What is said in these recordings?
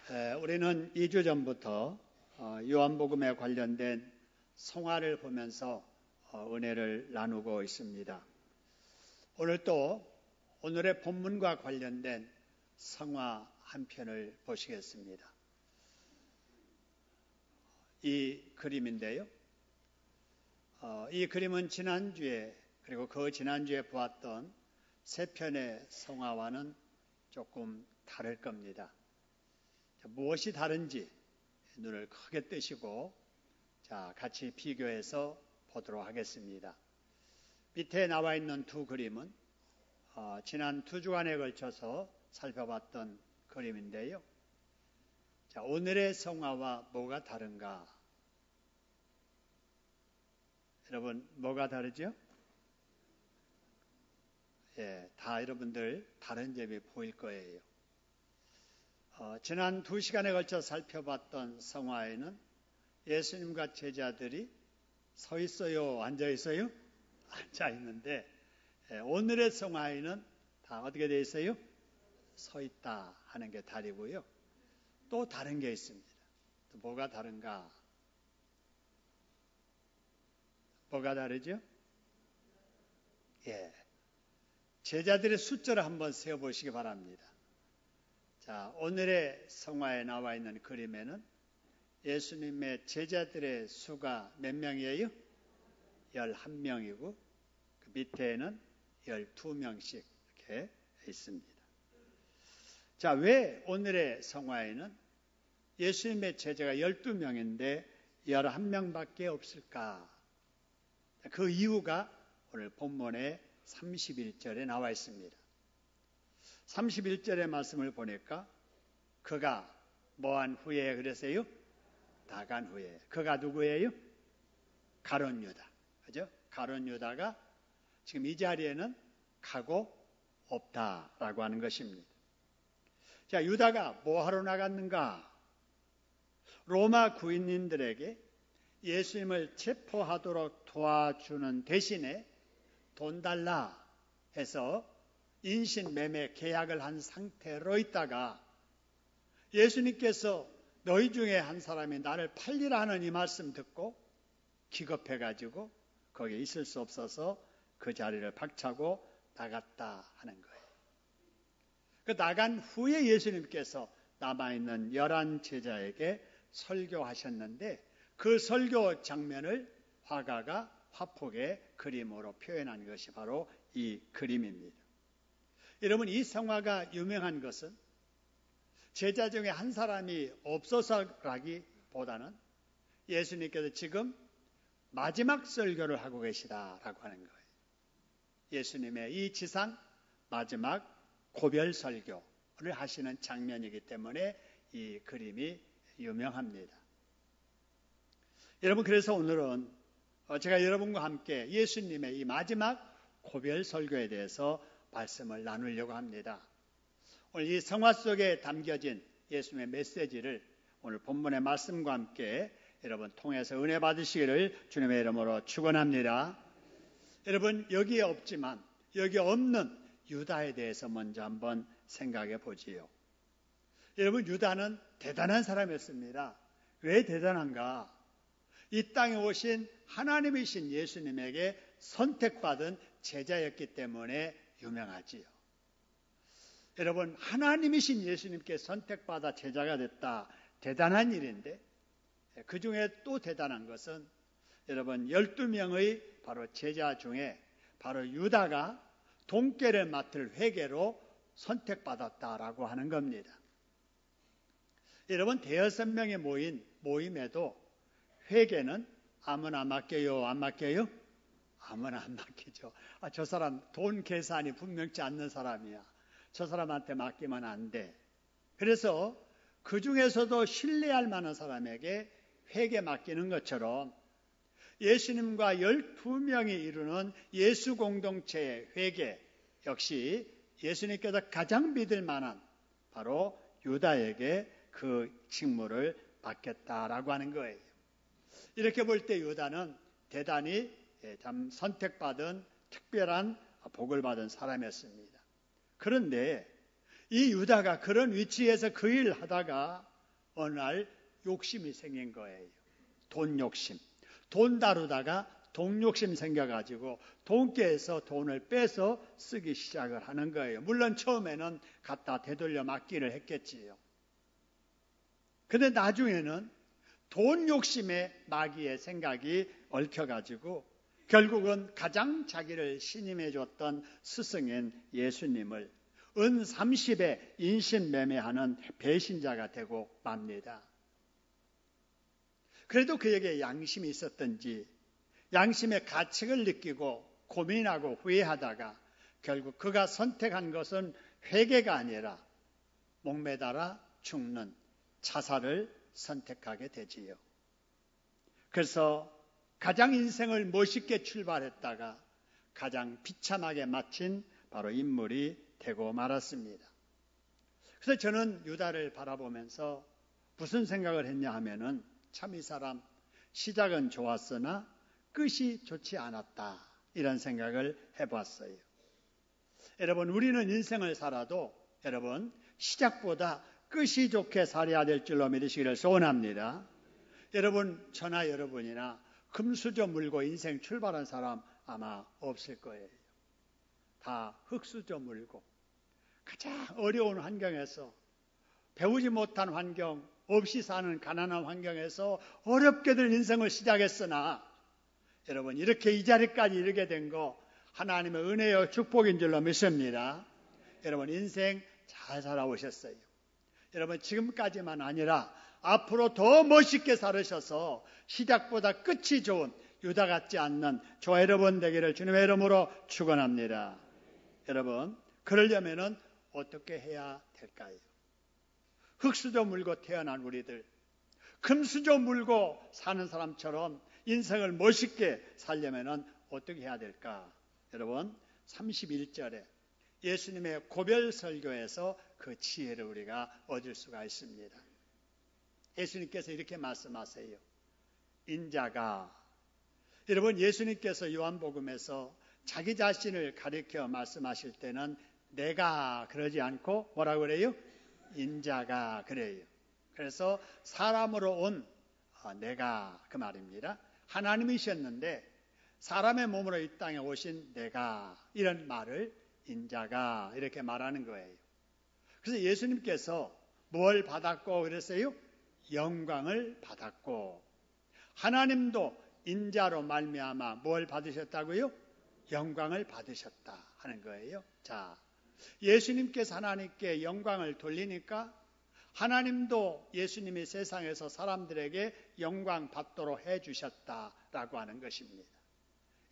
우리는 2주 전부터 요한복음에 관련된 성화를 보면서 은혜를 나누고 있습니다. 오늘 또 오늘의 본문과 관련된 성화 한 편을 보시겠습니다. 이 그림인데요. 이 그림은 지난주에 그리고 그 지난주에 보았던 세 편의 성화와는 조금 다를 겁니다. 무엇이 다른지 눈을 크게 뜨시고 같이 비교해서 보도록 하겠습니다. 밑에 나와 있는 두 그림은 지난 2주간에 걸쳐서 살펴봤던 그림인데요. 오늘의 성화와 뭐가 다른가? 여러분, 뭐가 다르죠? 다 여러분들 다른 점이 보일 거예요. 지난 2시간에 걸쳐 살펴봤던 성화에는 예수님과 제자들이 서 있어요? 앉아 있어요? 앉아 있는데, 오늘의 성화에는 다 어떻게 되어 있어요? 서 있다 하는 게 다르고요. 또 다른 게 있습니다. 또 뭐가 다른가? 뭐가 다르죠? 제자들의 숫자를 한번 세어보시기 바랍니다. 오늘의 성화에 나와 있는 그림에는 예수님의 제자들의 수가 몇 명이에요? 11명이고 그 밑에는 12명씩 이렇게 있습니다. 왜 오늘의 성화에는 예수님의 제자가 12명인데 11명밖에 없을까? 그 이유가 오늘 본문의 31절에 나와 있습니다. 31절의 말씀을 보니까 그가 뭐한 후에 그랬어요? 나간 후에. 그가 누구예요? 가룟 유다. 그죠? 가룟 유다가 지금 이 자리에는 가고 없다라고 하는 것입니다. 유다가 뭐 하러 나갔는가? 로마 구인님들에게 예수님을 체포하도록 도와주는 대신에 돈 달라 해서 인신매매 계약을 한 상태로 있다가 예수님께서 너희 중에 한 사람이 나를 팔리라 하는 이 말씀 듣고 기겁해가지고 거기에 있을 수 없어서 그 자리를 박차고 나갔다 하는 거예요. 그 나간 후에 예수님께서 남아있는 11 제자에게 설교하셨는데 그 설교 장면을 화가가 화폭의 그림으로 표현한 것이 바로 이 그림입니다. 여러분, 이 성화가 유명한 것은 제자 중에 한 사람이 없어서라기보다는 예수님께서 지금 마지막 설교를 하고 계시다라고 하는 거예요. 예수님의 이 지상 마지막 고별 설교를 하시는 장면이기 때문에 이 그림이 유명합니다. 여러분, 그래서 오늘은 제가 여러분과 함께 예수님의 이 마지막 고별 설교에 대해서 말씀을 나누려고 합니다. 오늘 이 성화 속에 담겨진 예수님의 메시지를 오늘 본문의 말씀과 함께 여러분 통해서 은혜 받으시기를 주님의 이름으로 축원합니다. 여러분, 여기에 없지만 여기 없는 유다에 대해서 먼저 한번 생각해 보지요. 여러분, 유다는 대단한 사람이었습니다. 왜 대단한가? 이 땅에 오신 하나님이신 예수님에게 선택받은 제자였기 때문에 유명하지요. 여러분, 하나님이신 예수님께 선택받아 제자가 됐다. 대단한 일인데 그 중에 또 대단한 것은 여러분 12명의 바로 제자 중에 바로 유다가 돈깨를 맡을 회계로 선택받았다라고 하는 겁니다. 여러분, 5명이 모인 모임에도 회계는 아무나 맡겨요? 안 맡겨요? 아무나 안 맡기죠. 저 사람 돈 계산이 분명치 않는 사람이야. 저 사람한테 맡기면 안 돼. 그래서 그 중에서도 신뢰할 만한 사람에게 회계 맡기는 것처럼 예수님과 12명이 이루는 예수 공동체의 회계 역시 예수님께서 가장 믿을 만한 바로 유다에게 그 직무를 맡겼다라고 하는 거예요. 이렇게 볼 때 유다는 대단히 참 선택받은 특별한 복을 받은 사람이었습니다. 그런데 이 유다가 그런 위치에서 그 일을 하다가 어느 날 욕심이 생긴 거예요. 돈 욕심. 돈 다루다가 돈 욕심 생겨가지고 돈께에서 돈을 빼서 쓰기 시작을 하는 거예요. 물론 처음에는 갖다 되돌려 맡기를 했겠지요. 근데 나중에는 돈 욕심에 마귀의 생각이 얽혀가지고 결국은 가장 자기를 신임해 줬던 스승인 예수님을 은 30에 인신매매하는 배신자가 되고 맙니다. 그래도 그에게 양심이 있었던지 양심의 가책을 느끼고 고민하고 후회하다가 결국 그가 선택한 것은 회개가 아니라 목매달아 죽는 자살을 선택하게 되지요. 그래서 가장 인생을 멋있게 출발했다가 가장 비참하게 마친 바로 인물이 되고 말았습니다. 그래서 저는 유다를 바라보면서 무슨 생각을 했냐 하면은 참 이 사람 시작은 좋았으나 끝이 좋지 않았다, 이런 생각을 해봤어요. 여러분, 우리는 인생을 살아도 여러분 시작보다 끝이 좋게 살아야 될 줄로 믿으시기를 소원합니다. 여러분, 저나 여러분이나 금수저 물고 인생 출발한 사람 아마 없을 거예요. 다 흙수저 물고 가장 어려운 환경에서 배우지 못한 환경, 없이 사는 가난한 환경에서 어렵게들 인생을 시작했으나 여러분, 이렇게 이 자리까지 이르게 된 거 하나님의 은혜요 축복인 줄로 믿습니다. 여러분, 인생 잘 살아오셨어요. 여러분, 지금까지만 아니라 앞으로 더 멋있게 살으셔서 시작보다 끝이 좋은 유다 같지 않는 저와 여러분 되기를 주님의 이름으로 축원합니다. 여러분, 그러려면은 어떻게 해야 될까요? 흙수저 물고 태어난 우리들, 금수저 물고 사는 사람처럼 인생을 멋있게 살려면은 어떻게 해야 될까? 여러분, 31절에 예수님의 고별 설교에서 그 지혜를 우리가 얻을 수가 있습니다. 예수님께서 이렇게 말씀하세요. 인자가, 여러분, 예수님께서 요한복음에서 자기 자신을 가리켜 말씀하실 때는 내가 그러지 않고 뭐라고 그래요? 인자가 그래요. 그래서 사람으로 온 내가, 그 말입니다. 하나님이셨는데 사람의 몸으로 이 땅에 오신 내가, 이런 말을 인자가 이렇게 말하는 거예요. 그래서 예수님께서 뭘 받았고 그랬어요? 영광을 받았고, 하나님도 인자로 말미암아 뭘 받으셨다고요? 영광을 받으셨다 하는 거예요. 자, 예수님께서 하나님께 영광을 돌리니까 하나님도 예수님이 세상에서 사람들에게 영광 받도록 해주셨다라고 하는 것입니다.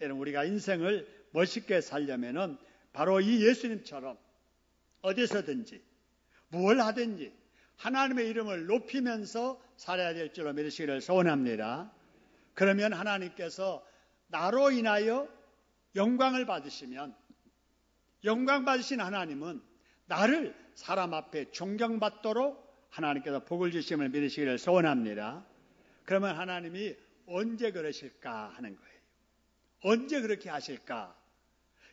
여러분, 우리가 인생을 멋있게 살려면은 바로 이 예수님처럼 어디서든지 뭘 하든지 하나님의 이름을 높이면서 살아야 될 줄로 믿으시기를 소원합니다. 그러면 하나님께서 나로 인하여 영광을 받으시면, 영광 받으신 하나님은 나를 사람 앞에 존경받도록 하나님께서 복을 주심을 믿으시기를 소원합니다. 그러면 하나님이 언제 그러실까 하는 거예요. 언제 그렇게 하실까?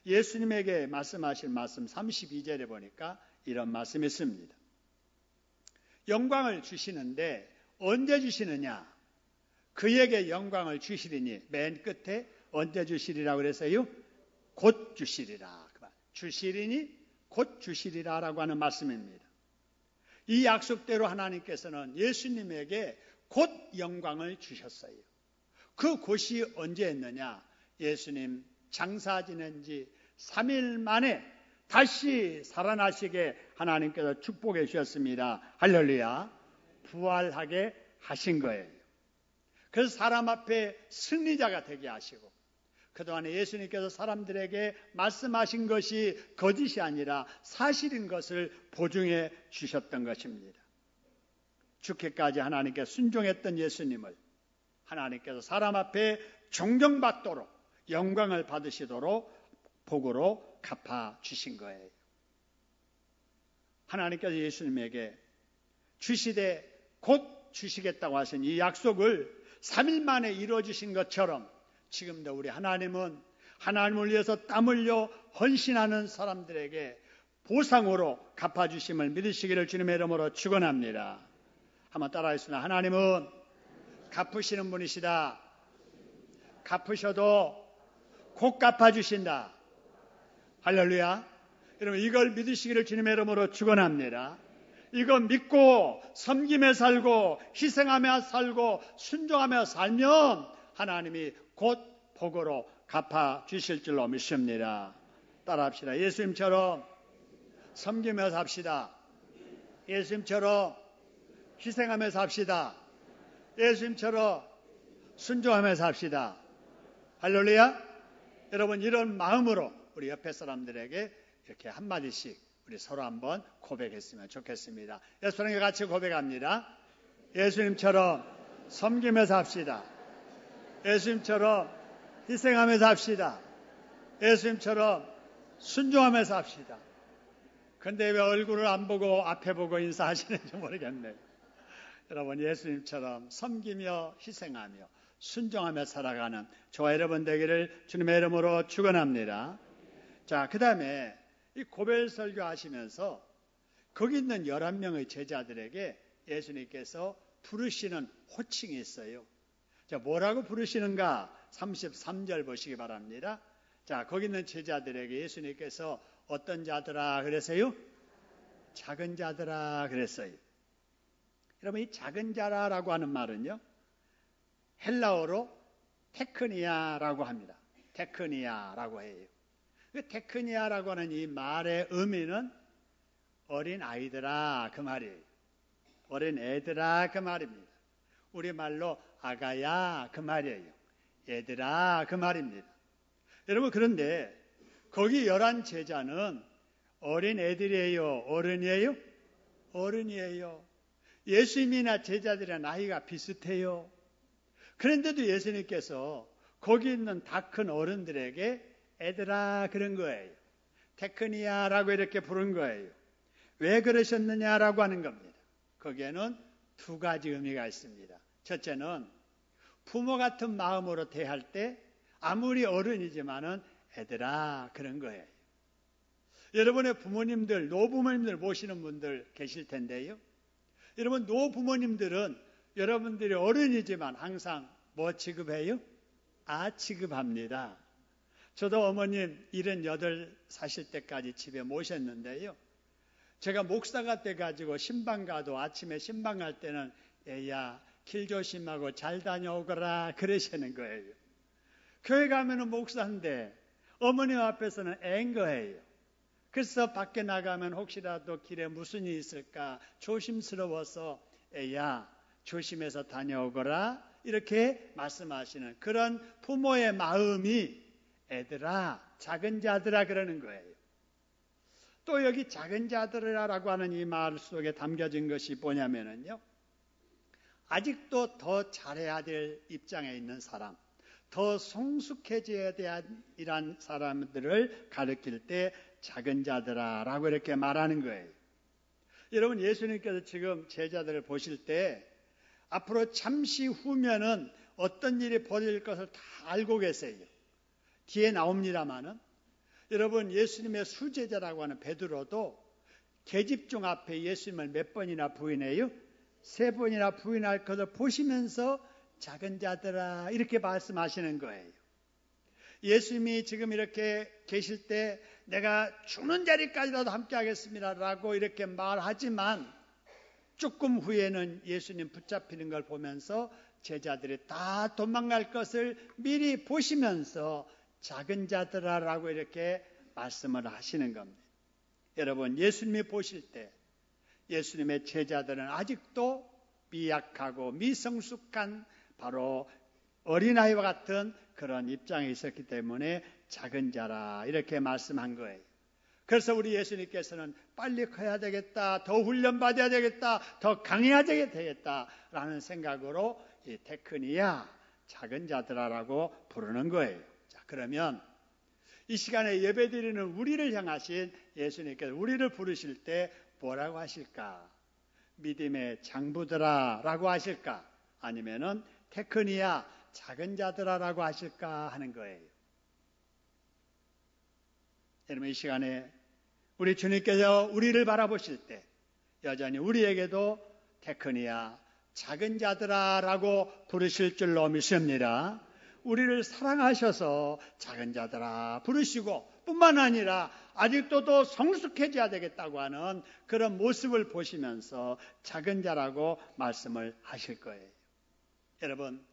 예수님에게 말씀하신 말씀 32절에 보니까 이런 말씀이 있습니다. 영광을 주시는데 언제 주시느냐? 그에게 영광을 주시리니, 맨 끝에 언제 주시리라고 그랬어요? 곧 주시리라. 주시리니 곧 주시리라라고 하는 말씀입니다. 이 약속대로 하나님께서는 예수님에게 곧 영광을 주셨어요. 그 곧이 언제였느냐? 예수님 장사 지낸 지 3일 만에 다시 살아나시게 하나님께서 축복해 주셨습니다. 할렐루야. 부활하게 하신 거예요. 그래서 사람 앞에 승리자가 되게 하시고, 그동안에 예수님께서 사람들에게 말씀하신 것이 거짓이 아니라 사실인 것을 보증해 주셨던 것입니다. 죽기까지 하나님께 순종했던 예수님을 하나님께서 사람 앞에 존경받도록, 영광을 받으시도록 복으로 갚아주신 거예요. 하나님께서 예수님에게 주시되 곧 주시겠다고 하신 이 약속을 3일 만에 이루어주신 것처럼 지금도 우리 하나님은 하나님을 위해서 땀 흘려 헌신하는 사람들에게 보상으로 갚아주심을 믿으시기를 주님의 이름으로 축원합니다. 한번 따라하겠습니다. 하나님은 갚으시는 분이시다. 갚으셔도 곧 갚아주신다. 할렐루야. 여러분 이걸 믿으시기를 주님의 이름으로 축원합니다. 이거 믿고 섬기며 살고 희생하며 살고 순종하며 살면 하나님이 곧 복으로 갚아주실 줄로 믿습니다. 따라합시다. 예수님처럼 섬기며 삽시다. 예수님처럼 희생하며 삽시다. 예수님처럼 순종하며 삽시다. 할렐루야. 여러분 이런 마음으로 우리 옆에 사람들에게 이렇게 한마디씩 우리 서로 한번 고백했으면 좋겠습니다. 예수님과 같이 고백합니다. 예수님처럼 섬기며 삽시다. 예수님처럼 희생하며 삽시다. 예수님처럼 순종하며 삽시다. 근데 왜 얼굴을 안 보고 앞에 보고 인사하시는지 모르겠네요. 여러분 예수님처럼 섬기며 희생하며 순종하며 살아가는 저와 여러분 되기를 주님의 이름으로 축원합니다. 자, 그 다음에 이 고별 설교 하시면서 거기 있는 11명의 제자들에게 예수님께서 부르시는 호칭이 있어요. 자, 뭐라고 부르시는가? 33절 보시기 바랍니다. 자, 거기 있는 제자들에게 예수님께서 어떤 자들아 그랬어요? 작은 자들아 그랬어요. 여러분 이 작은 자라라고 하는 말은요, 헬라어로 테크니아라고 합니다. 테크니아라고 해요. 그 테크니아라고 하는 이 말의 의미는 어린 아이들아 그 말이에요. 어린 애들아 그 말입니다. 우리말로 아가야 그 말이에요. 애들아 그 말입니다. 여러분 그런데 거기 11 제자는 어린 애들이에요? 어른이에요? 어른이에요. 예수님이나 제자들의 나이가 비슷해요. 그런데도 예수님께서 거기 있는 다 큰 어른들에게 애들아 그런 거예요. 테크니아라고 이렇게 부른 거예요. 왜 그러셨느냐라고 하는 겁니다. 거기에는 두 가지 의미가 있습니다. 첫째는 부모 같은 마음으로 대할 때 아무리 어른이지만은 애들아 그런 거예요. 여러분의 부모님들, 노부모님들 모시는 분들 계실 텐데요. 여러분 노부모님들은 여러분들이 어른이지만 항상 뭐 취급해요? 아 취급합니다. 저도 어머님 78 사실 때까지 집에 모셨는데요. 제가 목사가 돼가지고 신방 가도 아침에 신방 갈 때는 애야 길 조심하고 잘 다녀오거라 그러시는 거예요. 교회 가면은 목사인데 어머님 앞에서는 애인 거예요. 그래서 밖에 나가면 혹시라도 길에 무슨 일이 있을까 조심스러워서 애야 조심해서 다녀오거라 이렇게 말씀하시는 그런 부모의 마음이 애들아 작은 자들아 그러는 거예요. 또 여기 작은 자들이라고 하는 이 말 속에 담겨진 것이 뭐냐면요, 아직도 더 잘해야 될 입장에 있는 사람, 더 성숙해져야 될 이란 사람들을 가리킬 때 작은 자들아라고 이렇게 말하는 거예요. 여러분 예수님께서 지금 제자들을 보실 때 앞으로 잠시 후면은 어떤 일이 벌어질 것을 다 알고 계세요. 뒤에 나옵니다마는 여러분 예수님의 수제자라고 하는 베드로도 계집종 앞에 예수님을 몇 번이나 부인해요? 3번이나 부인할 것을 보시면서 작은 자들아 이렇게 말씀하시는 거예요. 예수님이 지금 이렇게 계실 때 내가 죽는 자리까지라도 함께 하겠습니다라고 이렇게 말하지만 조금 후에는 예수님 붙잡히는 걸 보면서 제자들이 다 도망갈 것을 미리 보시면서 작은 자들아라고 이렇게 말씀을 하시는 겁니다. 여러분 예수님이 보실 때 예수님의 제자들은 아직도 미약하고 미성숙한 바로 어린아이와 같은 그런 입장에 있었기 때문에 작은 자라 이렇게 말씀한 거예요. 그래서 우리 예수님께서는 빨리 커야 되겠다, 더 훈련받아야 되겠다, 더 강해야 되겠다라는 생각으로 이 테크니아 작은 자들아라고 부르는 거예요. 자, 그러면 이 시간에 예배드리는 우리를 향하신 예수님께서 우리를 부르실 때 뭐라고 하실까? 믿음의 장부들아라고 하실까? 아니면은 테크니아 작은 자들아라고 하실까 하는 거예요. 여러분 이 시간에 우리 주님께서 우리를 바라보실 때 여전히 우리에게도 테크니아 작은 자들아 라고 부르실 줄로 믿습니다. 우리를 사랑하셔서 작은 자들아 부르시고 뿐만 아니라 아직도 더 성숙해져야 되겠다고 하는 그런 모습을 보시면서 작은 자라고 말씀을 하실 거예요. 여러분,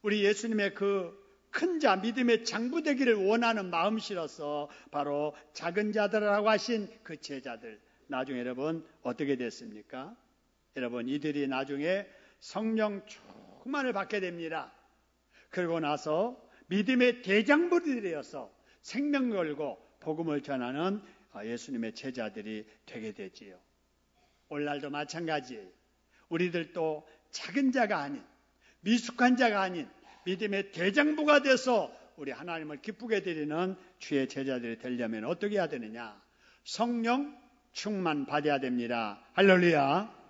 우리 예수님의 그 큰 자, 믿음의 장부 되기를 원하는 마음씨로서 바로 작은 자들이라고 하신 그 제자들, 나중에 여러분 어떻게 됐습니까? 여러분, 이들이 나중에 성령 충만을 받게 됩니다. 그러고 나서 믿음의 대장부들이 되어서 생명 걸고 복음을 전하는 예수님의 제자들이 되게 되지요. 오늘날도 마찬가지예요. 우리들도 작은 자가 아닌, 미숙한 자가 아닌 믿음의 대장부가 돼서 우리 하나님을 기쁘게 드리는 주의 제자들이 되려면 어떻게 해야 되느냐? 성령 충만 받아야 됩니다. 할렐루야.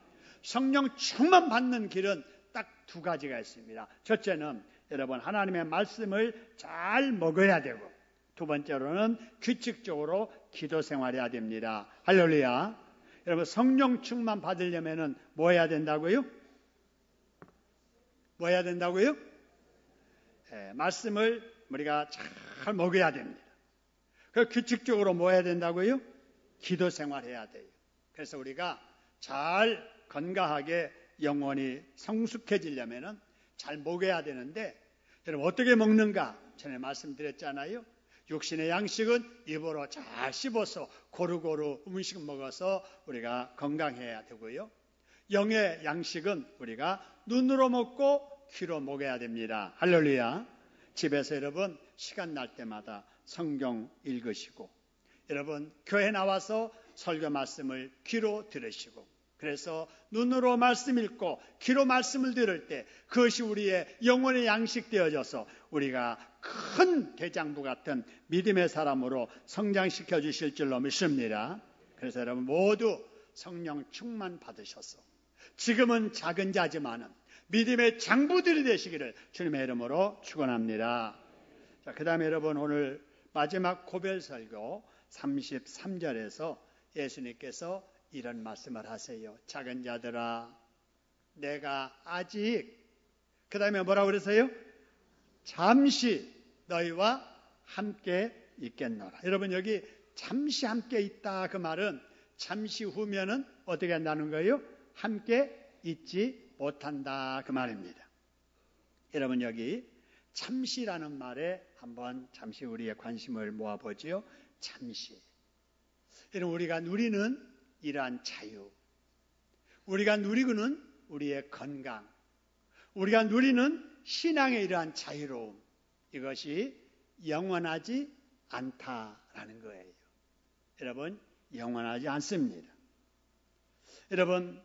성령 충만 받는 길은 딱 두 가지가 있습니다. 첫째는 여러분 하나님의 말씀을 잘 먹어야 되고, 두 번째로는 규칙적으로 기도 생활해야 됩니다. 할렐루야. 여러분 성령 충만 받으려면 뭐 해야 된다고요? 뭐 해야 된다고요? 말씀을 우리가 잘 먹어야 됩니다. 그 규칙적으로 뭐 해야 된다고요? 기도 생활해야 돼요. 그래서 우리가 잘 건강하게 영혼이 성숙해지려면 잘 먹어야 되는데, 여러분 어떻게 먹는가? 전에 말씀드렸잖아요. 육신의 양식은 입으로 잘 씹어서 고루고루 음식 먹어서 우리가 건강해야 되고요. 영의 양식은 우리가 눈으로 먹고 귀로 먹어야 됩니다. 할렐루야. 집에서 여러분 시간 날 때마다 성경 읽으시고, 여러분 교회 나와서 설교 말씀을 귀로 들으시고, 그래서 눈으로 말씀 읽고 귀로 말씀을 들을 때 그것이 우리의 영혼의 양식 되어져서 우리가 큰 대장부 같은 믿음의 사람으로 성장시켜 주실 줄로 믿습니다. 그래서 여러분 모두 성령 충만 받으셔서 지금은 작은 자지만은 믿음의 장부들이 되시기를 주님의 이름으로 축원합니다. 자, 그다음에 여러분 오늘 마지막 고별 설교 33절에서 예수님께서 이런 말씀을 하세요. 작은 자들아, 내가 아직, 그 다음에 뭐라고 그러세요? 잠시 너희와 함께 있겠노라. 여러분 여기 잠시 함께 있다 그 말은 잠시 후면은 어떻게 한다는 거예요? 함께 있지 못한다 그 말입니다. 여러분 여기 잠시라는 말에 한번 잠시 우리의 관심을 모아보지요. 잠시. 여러분 우리가 누리는 이러한 자유, 우리가 누리고는 우리의 건강, 우리가 누리는 신앙의 이러한 자유로움, 이것이 영원하지 않다라는 거예요. 여러분 영원하지 않습니다. 여러분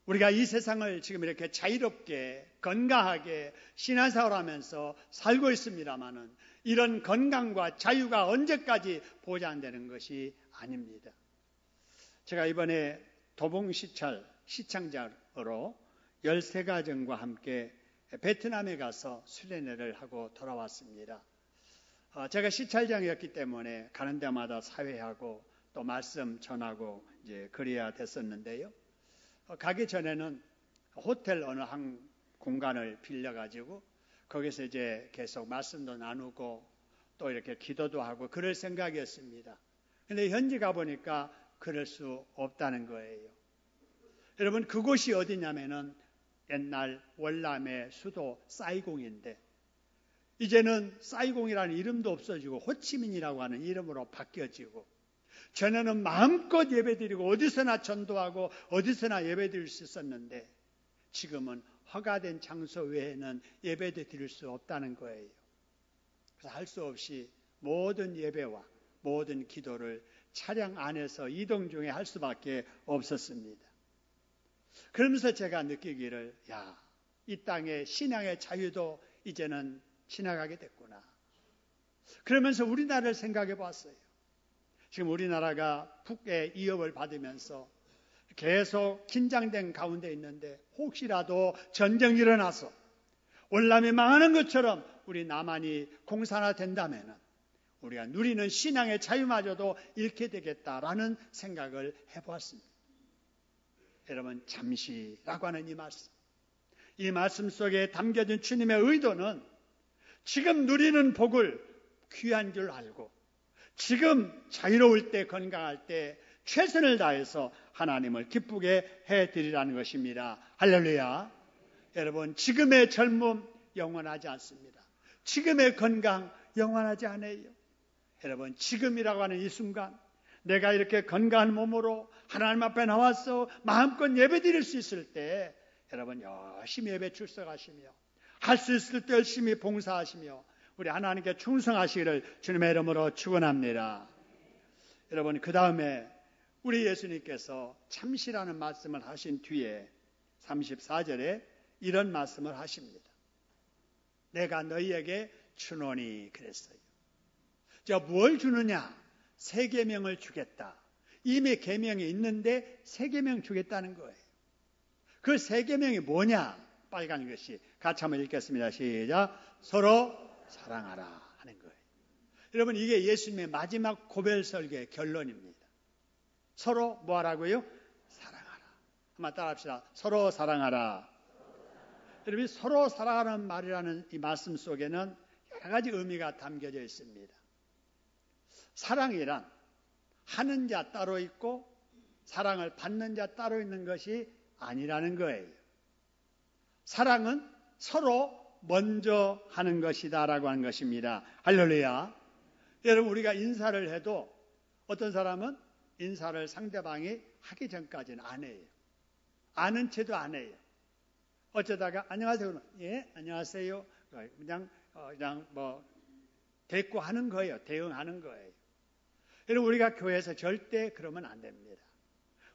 우리가 이 세상을 지금 이렇게 자유롭게 건강하게 신앙생활하면서 살고 있습니다마는 이런 건강과 자유가 언제까지 보장되는 것이 아닙니다. 제가 이번에 도봉시찰 시청자로 13가정과 함께 베트남에 가서 수련회를 하고 돌아왔습니다. 제가 시찰장이었기 때문에 가는 데마다 사회하고 또 말씀 전하고 이제 그래야 됐었는데요. 가기 전에는 호텔 어느 한 공간을 빌려가지고 거기서 이제 계속 말씀도 나누고 또 이렇게 기도도 하고 그럴 생각이었습니다. 그런데 현지 가보니까 그럴 수 없다는 거예요. 여러분 그곳이 어디냐면은 옛날 월남의 수도 사이공인데 이제는 사이공이라는 이름도 없어지고 호치민이라고 하는 이름으로 바뀌어지고, 전에는 마음껏 예배드리고 어디서나 전도하고 어디서나 예배드릴 수 있었는데 지금은 허가된 장소 외에는 예배도 드릴 수 없다는 거예요. 그래서 할 수 없이 모든 예배와 모든 기도를 차량 안에서 이동 중에 할 수밖에 없었습니다. 그러면서 제가 느끼기를 이 땅의 신앙의 자유도 이제는 지나가게 됐구나. 그러면서 우리나라를 생각해 봤어요. 지금 우리나라가 북의 위협을 받으면서 계속 긴장된 가운데 있는데 혹시라도 전쟁이 일어나서 월남이 망하는 것처럼 우리 남한이 공산화된다면 우리가 누리는 신앙의 자유마저도 잃게 되겠다라는 생각을 해보았습니다. 여러분 잠시라고 하는 이 말씀 속에 담겨진 주님의 의도는 지금 누리는 복을 귀한 줄 알고 지금 자유로울 때 건강할 때 최선을 다해서 하나님을 기쁘게 해드리라는 것입니다. 할렐루야. 여러분 지금의 젊음 영원하지 않습니다. 지금의 건강 영원하지 않아요. 여러분 지금이라고 하는 이 순간 내가 이렇게 건강한 몸으로 하나님 앞에 나와서 마음껏 예배 드릴 수 있을 때 여러분 열심히 예배 출석하시며 할 수 있을 때 열심히 봉사하시며 우리 하나님께 충성하시기를 주님의 이름으로 축원합니다. 여러분 그 다음에 우리 예수님께서 참시라는 말씀을 하신 뒤에 34절에 이런 말씀을 하십니다. 내가 너희에게 주노니 그랬어요. 자, 뭘 주느냐? 새 계명을 주겠다. 이미 계명이 있는데 새 계명 주겠다는 거예요. 그 새 계명이 뭐냐? 빨간 글씨 같이 한번 읽겠습니다. 시작. 서로 사랑하라 하는 거예요. 여러분 이게 예수님의 마지막 고별 설교의 결론입니다. 서로 뭐 하라고요? 사랑하라. 한번 따라합시다. 서로 사랑하라. 여러분 서로 사랑하는 말이라는 이 말씀 속에는 여러 가지 의미가 담겨져 있습니다. 사랑이란 하는 자 따로 있고 사랑을 받는 자 따로 있는 것이 아니라는 거예요. 사랑은 서로 먼저 하는 것이다라고 하는 것입니다. 할렐루야. 여러분 우리가 인사를 해도 어떤 사람은 인사를 상대방이 하기 전까지는 안 해요. 아는 채도 안 해요. 어쩌다가 안녕하세요. 예, 안녕하세요. 그냥 대꾸 하는 거예요. 대응하는 거예요. 여러분 우리가 교회에서 절대 그러면 안 됩니다.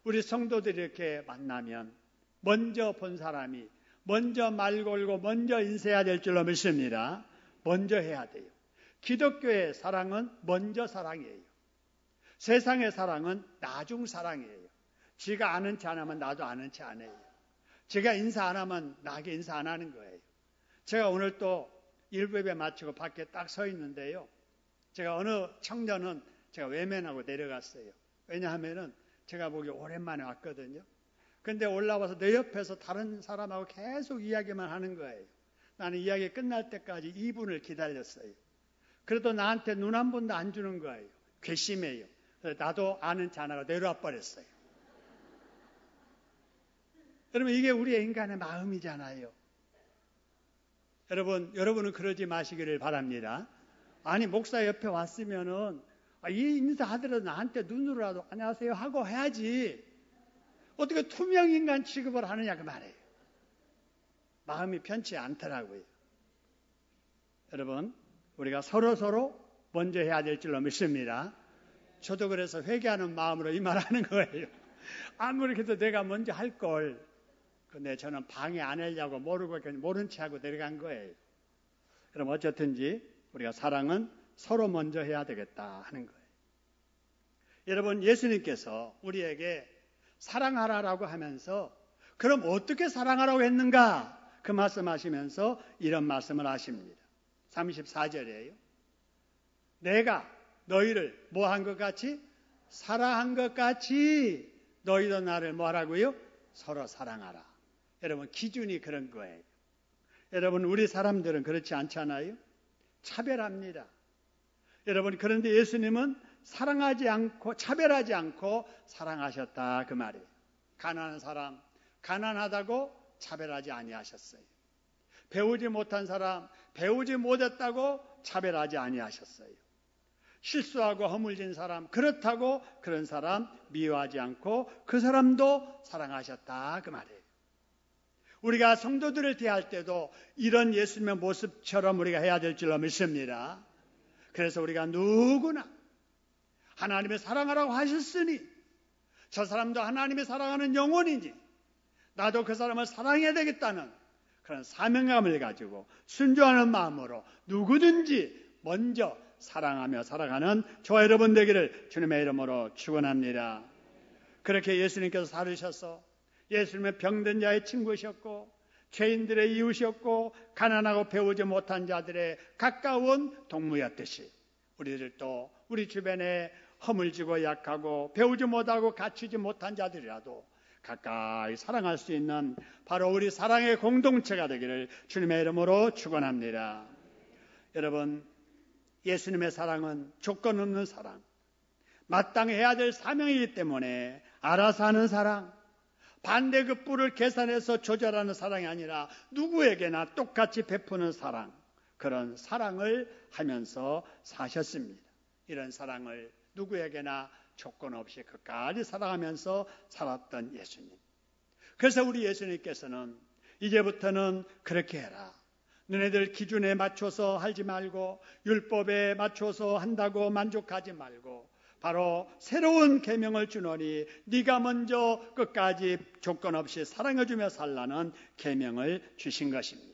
우리 성도들이 이렇게 만나면 먼저 본 사람이 먼저 말 걸고 먼저 인사해야 될 줄로 믿습니다. 먼저 해야 돼요. 기독교의 사랑은 먼저 사랑이에요. 세상의 사랑은 나중 사랑이에요. 지가 아는 체 안 하면 나도 아는 체 안 해요. 제가 인사 안 하면 나에게 인사 안 하는 거예요. 제가 오늘 또 일부 예배 마치고 밖에 딱 서 있는데요. 제가 어느 청년은 제가 외면하고 내려갔어요. 왜냐하면은 제가 보기 오랜만에 왔거든요. 근데 올라와서 내 옆에서 다른 사람하고 계속 이야기만 하는 거예요. 나는 이야기 끝날 때까지 2분을 기다렸어요. 그래도 나한테 눈 한 번도 안 주는 거예요. 괘씸해요. 나도 아는 체 안 하고 내려와 버렸어요. 여러분 이게 우리의 인간의 마음이잖아요. 여러분은 그러지 마시기를 바랍니다. 아니 목사 옆에 왔으면은 이 인사하더라도 나한테 눈으로라도 안녕하세요 하고 해야지. 어떻게 투명 인간 취급을 하느냐 그 말이에요. 마음이 편치 않더라고요. 여러분 우리가 서로 먼저 해야 될 줄로 믿습니다. 저도 그래서 회개하는 마음으로 이 말하는 거예요. 아무리 그래도 내가 먼저 할 걸. 근데 저는 방해 안 하려고 모르고 모른 채 하고 내려간 거예요. 그럼 어쨌든지 우리가 사랑은 서로 먼저 해야 되겠다 하는 거예요. 여러분 예수님께서 우리에게 사랑하라라고 하면서 그럼 어떻게 사랑하라고 했는가? 그 말씀하시면서 이런 말씀을 하십니다. 34절이에요. 내가 너희를 뭐 한 것 같이? 사랑한 것 같이 너희도 나를 뭐 하라고요? 서로 사랑하라. 여러분 기준이 그런 거예요. 여러분 우리 사람들은 그렇지 않잖아요. 차별합니다. 여러분 그런데 예수님은 사랑하지 않고 차별하지 않고 사랑하셨다 그 말이에요. 가난한 사람 가난하다고 차별하지 아니하셨어요. 배우지 못한 사람 배우지 못했다고 차별하지 아니하셨어요. 실수하고 허물진 사람 그렇다고 그런 사람 미워하지 않고 그 사람도 사랑하셨다 그 말이에요. 우리가 성도들을 대할 때도 이런 예수님의 모습처럼 우리가 해야 될 줄로 믿습니다. 그래서 우리가 누구나 하나님의 사랑하라고 하셨으니 저 사람도 하나님의 사랑하는 영혼이니 나도 그 사람을 사랑해야 되겠다는 그런 사명감을 가지고 순종하는 마음으로 누구든지 먼저 사랑하며 살아가는 저와 여러분 되기를 주님의 이름으로 축원합니다. 그렇게 예수님께서 살으셔서 예수님의 병든 자의 친구셨고 죄인들의 이웃이었고 가난하고 배우지 못한 자들의 가까운 동무였듯이 우리들도 우리 주변에 허물지고 약하고 배우지 못하고 갖추지 못한 자들이라도 가까이 사랑할 수 있는 바로 우리 사랑의 공동체가 되기를 주님의 이름으로 축원합니다. 여러분, 예수님의 사랑은 조건 없는 사랑, 마땅해야 될 사명이기 때문에 알아서 하는 사랑, 반대급부를 계산해서 조절하는 사랑이 아니라 누구에게나 똑같이 베푸는 사랑, 그런 사랑을 하면서 사셨습니다. 이런 사랑을 누구에게나 조건 없이 끝까지 사랑하면서 살았던 예수님. 그래서 우리 예수님께서는 이제부터는 그렇게 해라. 너네들 기준에 맞춰서 하지 말고 율법에 맞춰서 한다고 만족하지 말고 바로 새로운 계명을 주노니 네가 먼저 끝까지 조건 없이 사랑해주며 살라는 계명을 주신 것입니다.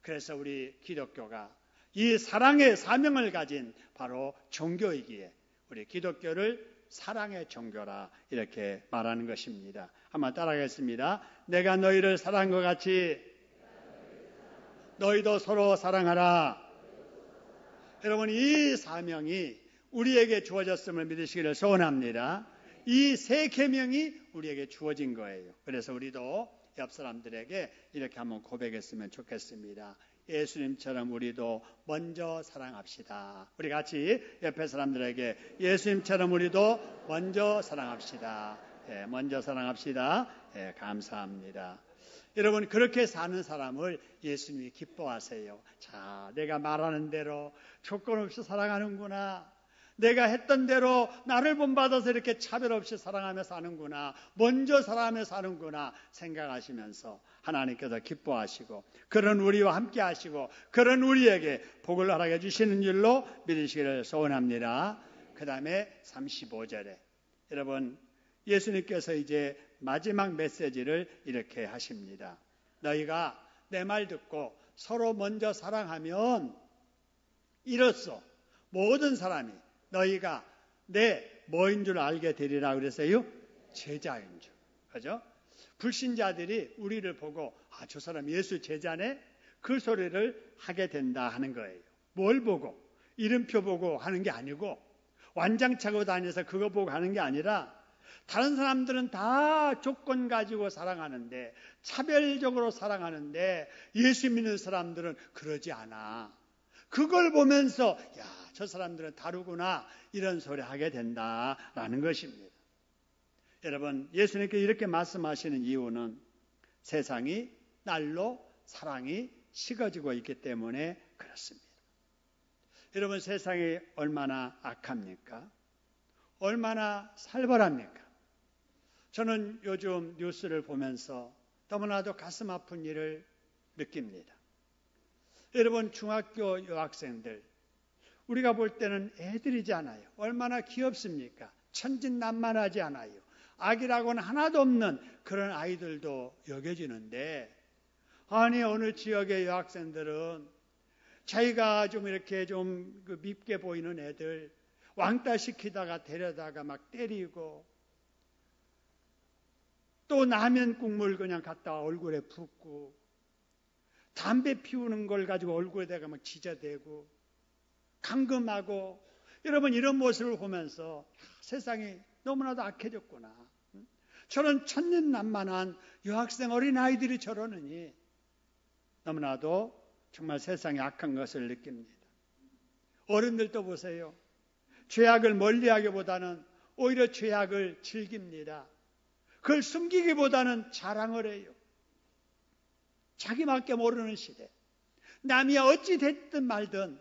그래서 우리 기독교가 이 사랑의 사명을 가진 바로 종교이기에 우리 기독교를 사랑의 종교라 이렇게 말하는 것입니다. 한번 따라하겠습니다. 내가 너희를 사랑한 것 같이 너희도 서로 사랑하라. 여러분, 이 사명이 우리에게 주어졌음을 믿으시기를 소원합니다. 이 새 계명이 우리에게 주어진 거예요. 그래서 우리도 옆 사람들에게 이렇게 한번 고백했으면 좋겠습니다. 예수님처럼 우리도 먼저 사랑합시다. 우리 같이 옆에 사람들에게 예수님처럼 우리도 먼저 사랑합시다. 먼저 사랑합시다. 감사합니다. 여러분, 그렇게 사는 사람을 예수님이 기뻐하세요. 자, 내가 말하는 대로 조건 없이 사랑하는구나. 내가 했던 대로 나를 본받아서 이렇게 차별 없이 사랑하며 사는구나. 먼저 사랑하며 사는구나 생각하시면서 하나님께서 기뻐하시고 그런 우리와 함께 하시고 그런 우리에게 복을 허락해 주시는 줄로 믿으시기를 소원합니다. 그 다음에 35절에 여러분, 예수님께서 이제 마지막 메시지를 이렇게 하십니다. 너희가 내 말 듣고 서로 먼저 사랑하면 이로써 모든 사람이 너희가 내 뭐인 줄 알게 되리라 그랬어요? 제자인 줄. 그죠? 불신자들이 우리를 보고 저 사람 예수 제자네? 그 소리를 하게 된다 하는 거예요. 뭘 보고? 이름표 보고 하는 게 아니고 완장 차고 다녀서 그거 보고 하는 게 아니라 다른 사람들은 다 조건 가지고 사랑하는데 차별적으로 사랑하는데 예수 믿는 사람들은 그러지 않아. 그걸 보면서 저 사람들은 다르구나 이런 소리 하게 된다라는 것입니다. 여러분, 예수님께 이렇게 말씀하시는 이유는 세상이 날로 사랑이 식어지고 있기 때문에 그렇습니다. 여러분, 세상이 얼마나 악합니까? 얼마나 살벌합니까? 저는 요즘 뉴스를 보면서 너무나도 가슴 아픈 일을 느낍니다. 여러분, 중학교 여학생들, 우리가 볼 때는 애들이지 않아요. 얼마나 귀엽습니까? 천진난만하지 않아요. 악이라고는 하나도 없는 그런 아이들도 여겨지는데, 아니 어느 지역의 여학생들은 자기가 좀 이렇게 좀 밉게 보이는 애들 왕따 시키다가 데려다가 막 때리고, 또 라면 국물 그냥 갖다가 얼굴에 붓고, 담배 피우는 걸 가지고 얼굴에다가 막 지저대고 감금하고, 여러분, 이런 모습을 보면서 세상이 너무나도 악해졌구나. 저런 천진난만한 여학생 어린아이들이 저러느니 너무나도 정말 세상이 악한 것을 느낍니다. 어른들도 보세요. 죄악을 멀리하기보다는 오히려 죄악을 즐깁니다. 그걸 숨기기보다는 자랑을 해요. 자기밖에 모르는 시대. 남이 어찌 됐든 말든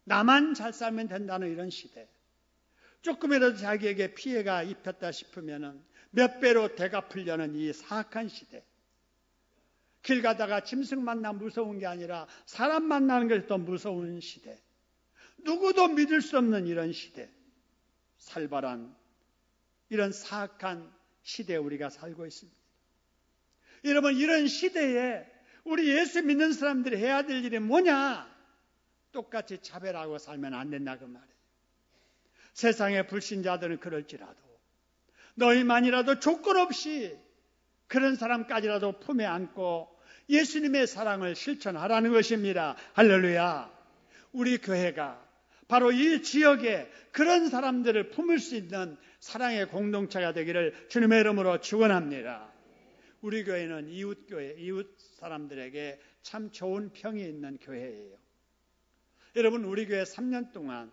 나만 잘 살면 된다는 이런 시대. 조금이라도 자기에게 피해가 입혔다 싶으면 몇 배로 되갚으려는 이 사악한 시대. 길 가다가 짐승 만나 무서운 게 아니라 사람 만나는 것이 더 무서운 시대. 누구도 믿을 수 없는 이런 시대. 살벌한 이런 사악한 시대에 우리가 살고 있습니다. 여러분, 이런 시대에 우리 예수 믿는 사람들이 해야 될 일이 뭐냐? 똑같이 차별하고 살면 안 된다 그 말이에요. 세상의 불신자들은 그럴지라도 너희만이라도 조건 없이 그런 사람까지라도 품에 안고 예수님의 사랑을 실천하라는 것입니다. 할렐루야. 우리 교회가 바로 이 지역에 그런 사람들을 품을 수 있는 사랑의 공동체가 되기를 주님의 이름으로 축원합니다. 우리 교회는 이웃교회, 이웃 사람들에게 참 좋은 평이 있는 교회예요. 여러분, 우리 교회 3년 동안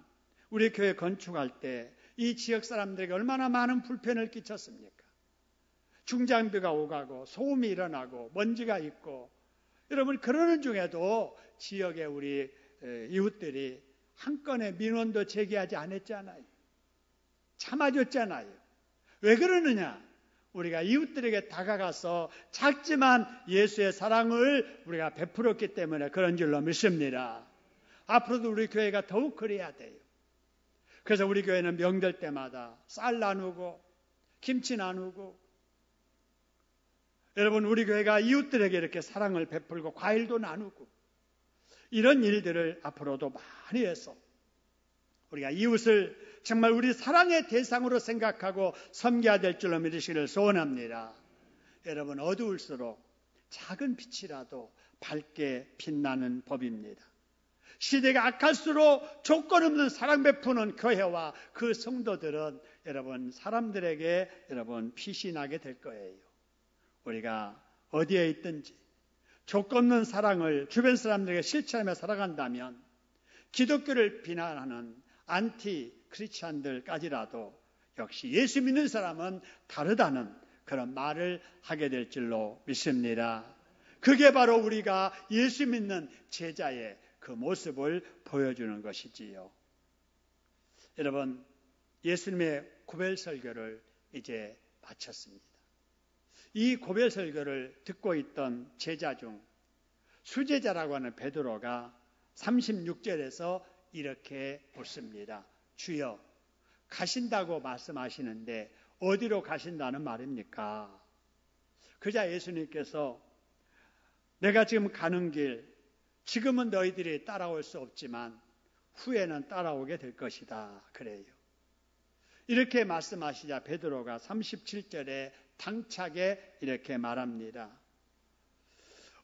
우리 교회 건축할 때 이 지역 사람들에게 얼마나 많은 불편을 끼쳤습니까? 중장비가 오가고 소음이 일어나고 먼지가 있고, 여러분 그러는 중에도 지역의 우리 이웃들이 한 건의 민원도 제기하지 않았잖아요. 참아줬잖아요. 왜 그러느냐? 우리가 이웃들에게 다가가서 작지만 예수의 사랑을 우리가 베풀었기 때문에 그런 줄로 믿습니다. 앞으로도 우리 교회가 더욱 그래야 돼요. 그래서 우리 교회는 명절 때마다 쌀 나누고 김치 나누고, 여러분 우리 교회가 이웃들에게 이렇게 사랑을 베풀고 과일도 나누고, 이런 일들을 앞으로도 많이 해서 우리가 이웃을 정말 우리 사랑의 대상으로 생각하고 섬겨야 될 줄로 믿으시기를 소원합니다. 여러분, 어두울수록 작은 빛이라도 밝게 빛나는 법입니다. 시대가 악할수록 조건 없는 사랑 베푸는 교회와 그 성도들은 여러분 사람들에게 여러분 빛이 나게 될 거예요. 우리가 어디에 있든지 조건 없는 사랑을 주변 사람들에게 실천하며 살아간다면 기독교를 비난하는 안티 크리스찬들까지라도 역시 예수 믿는 사람은 다르다는 그런 말을 하게 될 줄로 믿습니다. 그게 바로 우리가 예수 믿는 제자의 그 모습을 보여주는 것이지요. 여러분, 예수님의 고별 설교를 이제 마쳤습니다. 이 고별 설교를 듣고 있던 제자 중 수제자라고 하는 베드로가 36절에서 이렇게 묻습니다. 주여, 가신다고 말씀하시는데 어디로 가신다는 말입니까? 그자 예수님께서 내가 지금 가는 길, 지금은 너희들이 따라올 수 없지만 후에는 따라오게 될 것이다. 그래요. 이렇게 말씀하시자 베드로가 37절에 당차게 이렇게 말합니다.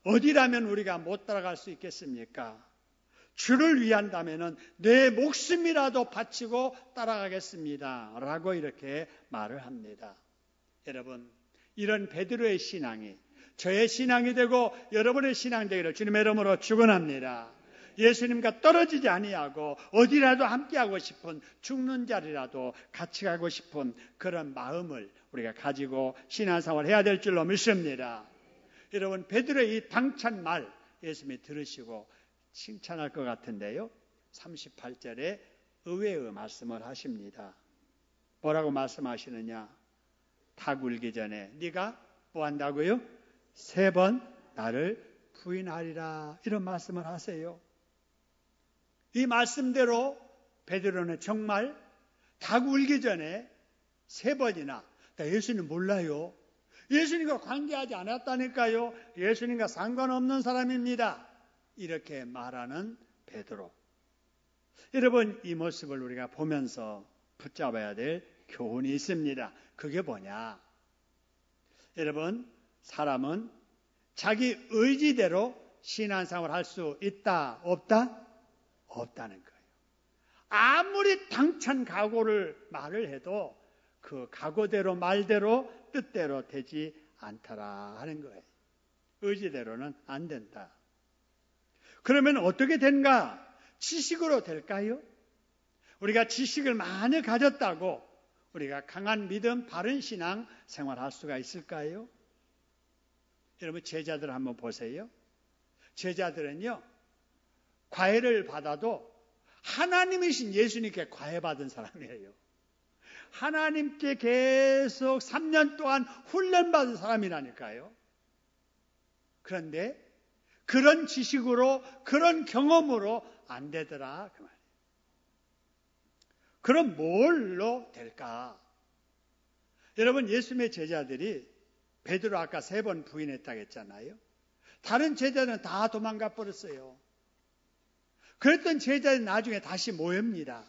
어디라면 우리가 못 따라갈 수 있겠습니까? 주를 위한다면 내 목숨이라도 바치고 따라가겠습니다. 라고 이렇게 말을 합니다. 여러분, 이런 베드로의 신앙이 저의 신앙이 되고 여러분의 신앙 되기를 주님의 이름으로 축원합니다. 예수님과 떨어지지 아니하고 어디라도 함께하고 싶은, 죽는 자리라도 같이 가고 싶은 그런 마음을 우리가 가지고 신앙생활을 해야 될 줄로 믿습니다. 여러분, 베드로의 이 당찬 말 예수님이 들으시고 칭찬할 것 같은데요. 38절에 의외의 말씀을 하십니다. 뭐라고 말씀하시느냐? 닭 울기 전에 네가 뭐 한다고요? 3번 나를 부인하리라. 이런 말씀을 하세요. 이 말씀대로 베드로는 정말 닭 울기 전에 3번이나, 예수님 몰라요. 예수님과 관계하지 않았다니까요. 예수님과 상관없는 사람입니다. 이렇게 말하는 베드로. 여러분, 이 모습을 우리가 보면서 붙잡아야 될 교훈이 있습니다. 그게 뭐냐? 여러분, 사람은 자기 의지대로 신앙생활을 할 수 있다, 없다? 없다는 거예요. 아무리 당찬 각오를 말을 해도 그 각오대로 말대로 뜻대로 되지 않더라 하는 거예요. 의지대로는 안 된다. 그러면 어떻게 된가? 지식으로 될까요? 우리가 지식을 많이 가졌다고 우리가 강한 믿음, 바른 신앙 생활할 수가 있을까요? 여러분, 제자들 한번 보세요. 제자들은요, 과외를 받아도 하나님이신 예수님께 과외받은 사람이에요. 하나님께 계속 3년 동안 훈련받은 사람이라니까요. 그런데 그런 지식으로, 그런 경험으로 안 되더라 그 말이에요. 그럼 뭘로 될까? 여러분, 예수님의 제자들이 베드로 아까 3번 부인했다고 했잖아요. 다른 제자들은 다 도망가 버렸어요. 그랬던 제자들이 나중에 다시 모입니다.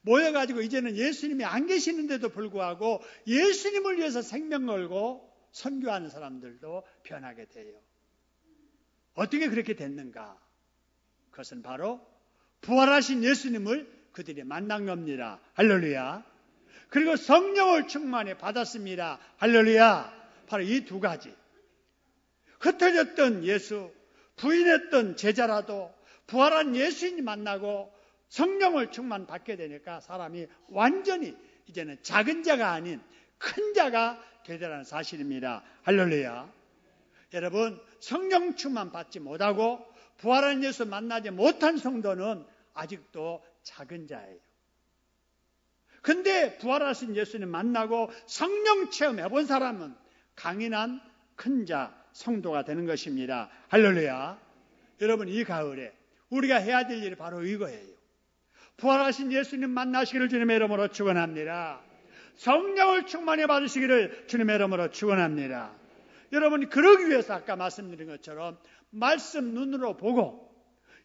모여가지고 이제는 예수님이 안 계시는데도 불구하고 예수님을 위해서 생명 걸고 선교하는 사람들도 변하게 돼요. 어떻게 그렇게 됐는가? 그것은 바로 부활하신 예수님을 그들이 만난 겁니다. 할렐루야. 그리고 성령을 충만히 받았습니다. 할렐루야. 바로 이 두 가지. 흩어졌던 예수, 부인했던 제자라도 부활한 예수님 만나고 성령을 충만받게 되니까 사람이 완전히 이제는 작은 자가 아닌 큰 자가 되더라는 사실입니다. 할렐루야. 여러분, 성령 충만 받지 못하고 부활한 예수 만나지 못한 성도는 아직도 작은 자예요. 근데 부활하신 예수님 만나고 성령 체험해 본 사람은 강인한 큰 자, 성도가 되는 것입니다. 할렐루야. 여러분, 이 가을에 우리가 해야 될 일이 바로 이거예요. 부활하신 예수님 만나시기를 주님의 이름으로 축원합니다. 성령을 충만히 받으시기를 주님의 이름으로 축원합니다. 여러분, 그러기 위해서 아까 말씀드린 것처럼 말씀 눈으로 보고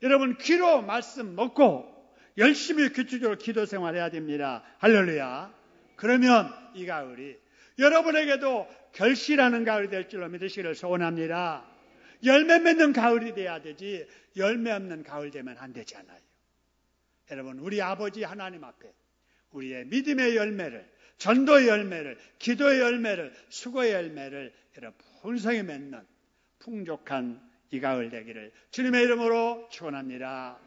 여러분 귀로 말씀 먹고 열심히 규칙적으로 기도 생활해야 됩니다. 할렐루야. 그러면 이 가을이 여러분에게도 결실하는 가을이 될 줄로 믿으시기를 소원합니다. 열매 맺는 가을이 돼야 되지 열매 없는 가을 되면 안 되잖아요. 여러분, 우리 아버지 하나님 앞에 우리의 믿음의 열매를, 전도의 열매를, 기도의 열매를, 수고의 열매를 여러분 풍성히 맺는 풍족한 이 가을 되기를 주님의 이름으로 축원합니다.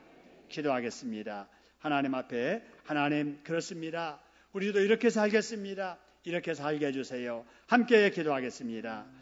기도하겠습니다. 하나님 앞에, 하나님, 그렇습니다. 우리도 이렇게 살겠습니다. 이렇게 살게 해주세요. 함께 기도하겠습니다.